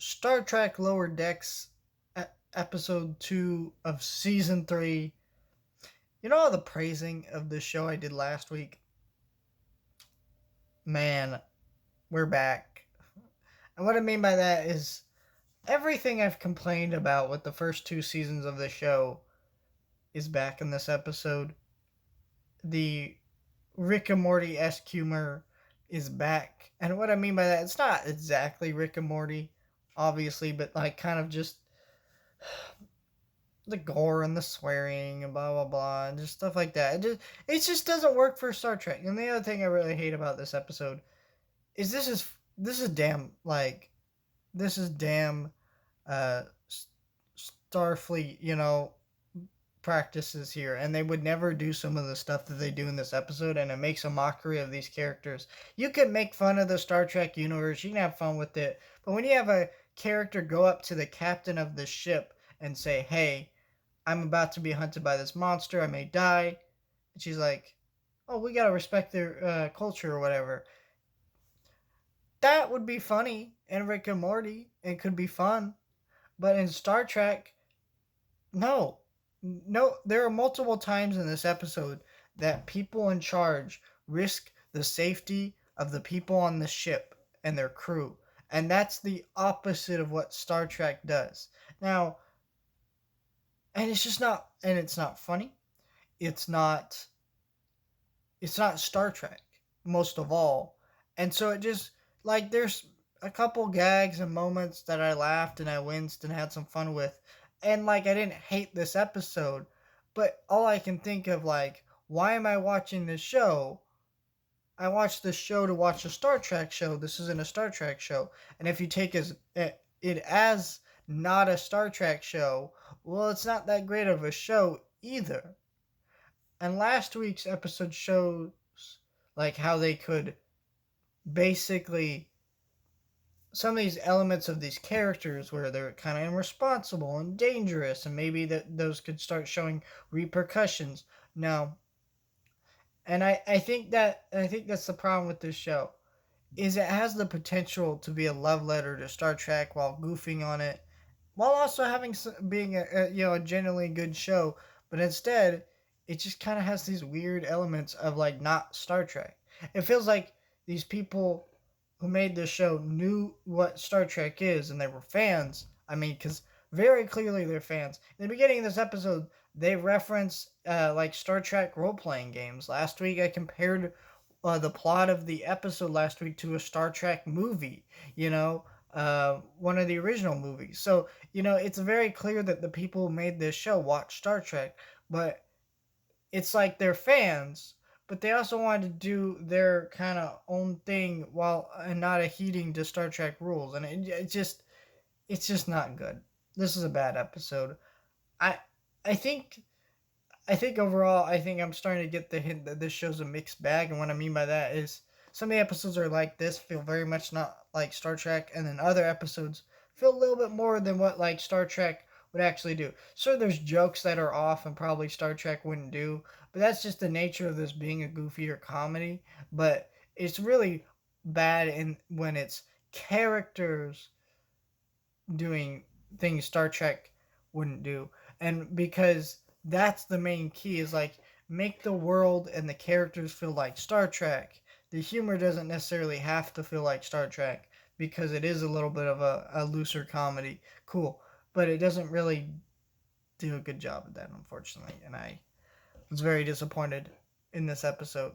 Star Trek Lower Decks, episode 2 of season 3. You know all the praising of this show I did last week? Man, we're back. And what I mean by that is everything I've complained about with the first 2 seasons of the show is back in this episode. The Rick and Morty esque humor is back. And what I mean by that, it's not exactly Rick and Morty, obviously, but like kind of just the gore and the swearing and blah blah blah and just stuff like that. It just doesn't work for Star Trek. And the other thing I really hate about this episode is this is damn like this is damn uh Starfleet, practices here, and they would never do some of the stuff that they do in this episode, and it makes a mockery of these characters. You can make fun of the Star Trek universe, you can have fun with it, but when you have a character go up to the captain of the ship and say, "Hey, I'm about to be hunted by this monster. I may die." And she's like, "Oh, we gotta respect their culture or whatever." That would be funny in Rick and Morty. It could be fun. But in Star Trek, no. No, there are multiple times in this episode that people in charge risk the safety of the people on the ship and their crew. And that's the opposite of what Star Trek does. Now, and it's not funny. It's not it's not Star Trek, most of all. And so it just like there's a couple gags and moments that I laughed and I winced and had some fun with. And like I didn't hate this episode, but all I can think of like why am I watching this show? I watched this show to watch a Star Trek show. This isn't a Star Trek show. And if you take it as not a Star Trek show, well, it's not that great of a show either. And last week's episode shows like how they could basically some of these elements of these characters where they're kind of irresponsible and dangerous, and maybe that those could start showing repercussions. Now, and I think that's the problem with this show is it has the potential to be a love letter to Star Trek while goofing on it, while also having being a genuinely good show. But instead, it just kind of has these weird elements of like not Star Trek. It feels like these people who made this show knew what Star Trek is and they were fans. I mean, because very clearly they're fans. In the beginning of this episode, they reference like Star Trek role playing games. Last week, I compared the plot of the episode last week to a Star Trek movie. One of the original movies. So it's very clear that the people who made this show watch Star Trek, but it's like they're fans, but they also wanted to do their kind of own thing while and not adhering to Star Trek rules, and it's just not good. This is a bad episode. I I think I think overall, I think I'm starting to get the hint that this show's a mixed bag, and what I mean by that is some of the episodes are like this, feel very much not like Star Trek, and then other episodes feel a little bit more than what like Star Trek would actually do. So there's jokes that are off and probably Star Trek wouldn't do, but that's just the nature of this being a goofier comedy. But it's really bad in when it's characters doing things Star Trek wouldn't do. And because that's the main key is like make the world and the characters feel like Star Trek. The humor doesn't necessarily have to feel like Star Trek because it is a little bit of a looser comedy. Cool. But it doesn't really do a good job of that, unfortunately. And I was very disappointed in this episode.